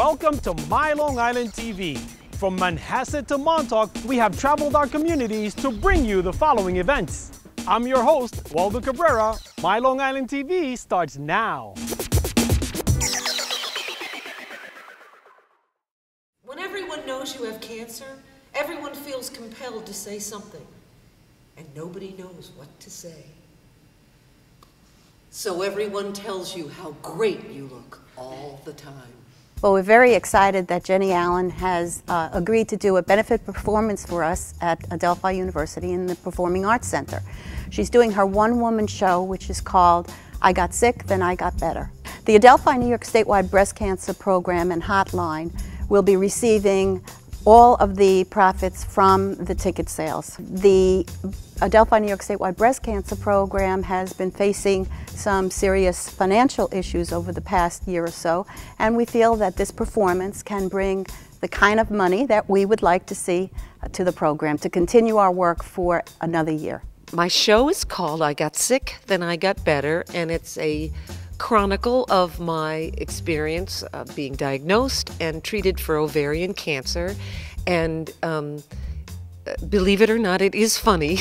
Welcome to My Long Island TV. From Manhasset to Montauk, we have traveled our communities to bring you the following events. I'm your host, Waldo Cabrera. My Long Island TV starts now. When everyone knows you have cancer, everyone feels compelled to say something, and nobody knows what to say. So everyone tells you how great you look all the time. Well, we're very excited that Jenny Allen has agreed to do a benefit performance for us at Adelphi University in the Performing Arts Center. She's doing her one-woman show, which is called I Got Sick, Then I Got Better. The Adelphi New York Statewide Breast Cancer Program and Hotline will be receiving all of the profits from the ticket sales. The Adelphi New York Statewide Breast Cancer Program has been facing some serious financial issues over the past year or so, and we feel that this performance can bring the kind of money that we would like to see to the program to continue our work for another year. My show is called I Got Sick, Then I Got Better, and it's a chronicle of my experience being diagnosed and treated for ovarian cancer. And believe it or not, it is funny.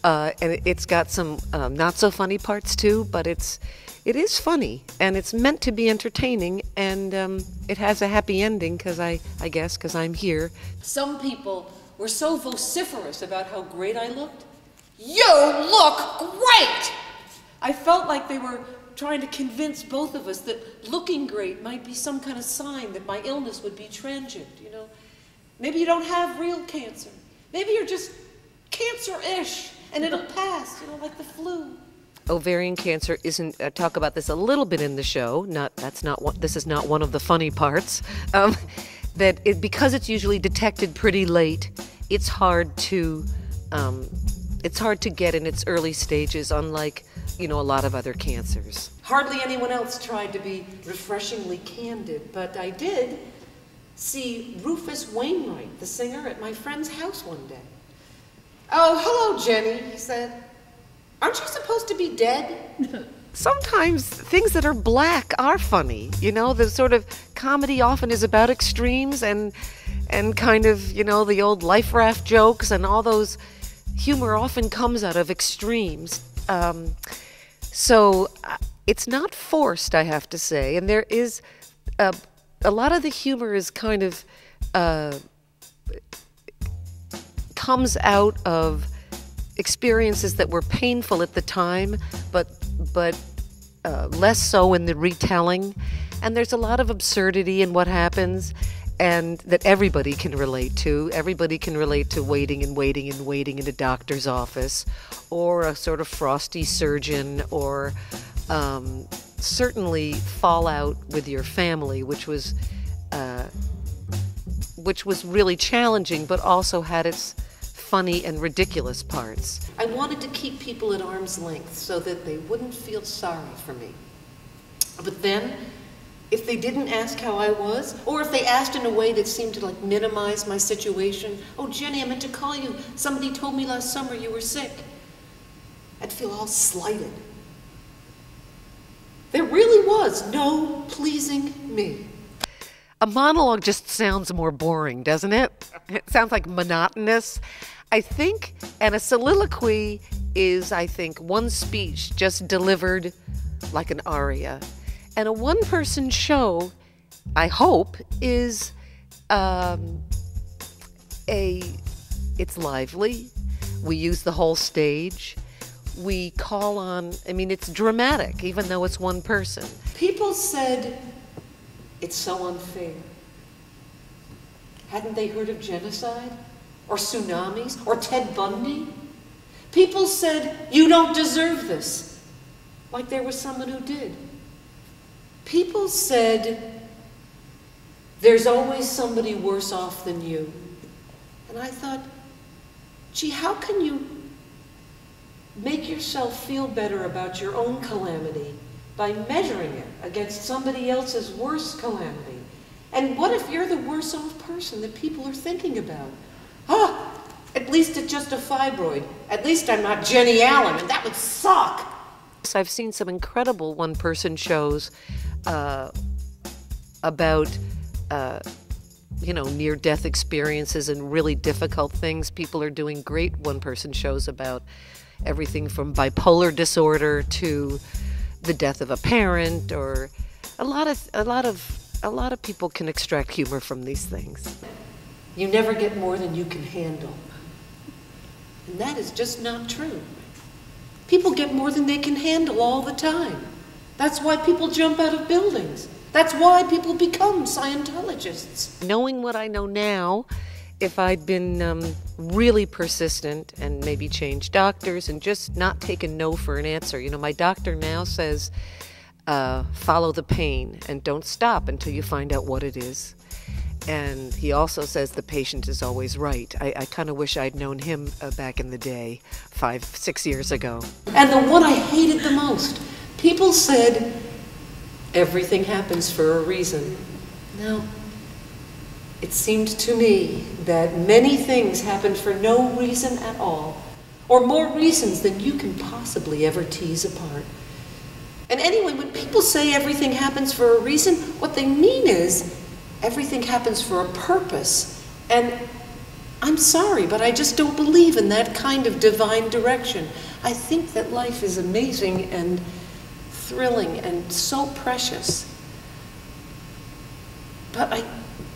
And it's got some not so funny parts too, but it is funny, and it's meant to be entertaining, and it has a happy ending because I guess because I'm here. Some people were so vociferous about how great I looked. You look great! I felt like they were trying to convince both of us that looking great might be some kind of sign that my illness would be transient, you know. Maybe you don't have real cancer. Maybe you're just cancer-ish, and it'll pass, you know, like the flu. Ovarian cancer isn't. I talk about this a little bit in the show. This is not one of the funny parts. Because it's usually detected pretty late, it's hard to get in its early stages, unlike, you know, a lot of other cancers. Hardly anyone else tried to be refreshingly candid, but I did see Rufus Wainwright, the singer, at my friend's house one day. "Oh, hello, Jenny," he said. "Aren't you supposed to be dead?" Sometimes things that are black are funny. You know, the sort of comedy often is about extremes and kind of, you know, the old life raft jokes and all those. Humor often comes out of extremes. So it's not forced, I have to say. And there is a lot of the humor is kind of comes out of experiences that were painful at the time, but less so in the retelling. And there's a lot of absurdity in what happens, and that everybody can relate to. Everybody can relate to waiting in a doctor's office, or a sort of frosty surgeon, or certainly fallout with your family, which was really challenging, but also had its funny and ridiculous parts. I wanted to keep people at arm's length so that they wouldn't feel sorry for me. But then, if they didn't ask how I was, or if they asked in a way that seemed to like minimize my situation, "Oh, Jenny, I meant to call you. Somebody told me last summer you were sick," I'd feel all slighted. There really was no pleasing me. A monologue just sounds more boring, doesn't it? It sounds like monotonous. I think, and a soliloquy is, I think, one speech just delivered like an aria. And a one-person show, I hope, is it's lively. We use the whole stage. We call on, I mean, it's dramatic, even though it's one person. People said, "It's so unfair." Hadn't they heard of genocide? Or tsunamis? Or Ted Bundy? People said, "You don't deserve this," like there was someone who did. People said, "There's always somebody worse off than you." And I thought, gee, how can you make yourself feel better about your own calamity by measuring it against somebody else's worse calamity? And what if you're the worse off person that people are thinking about? At least it's just a fibroid. At least I'm not Jenny Allen, and that would suck. So I've seen some incredible one-person shows about near-death experiences and really difficult things. People are doing great one-person shows about everything from bipolar disorder to the death of a parent, or a lot of people can extract humor from these things. You never get more than you can handle. And that is just not true. People get more than they can handle all the time. That's why people jump out of buildings. That's why people become Scientologists. Knowing what I know now, if I'd been really persistent and maybe changed doctors and just not taken no for an answer. My doctor now says, follow the pain and don't stop until you find out what it is. And he also says the patient is always right. I kind of wish I'd known him back in the day, 5-6 years ago. And the one I hated the most, people said, everything happens for a reason. Now, it seemed to me that many things happened for no reason at all, or more reasons than you can possibly ever tease apart. And anyway, when people say everything happens for a reason, what they mean is everything happens for a purpose. And I'm sorry, but I just don't believe in that kind of divine direction. I think that life is amazing and thrilling and so precious. But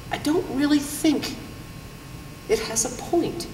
I don't really think it has a point.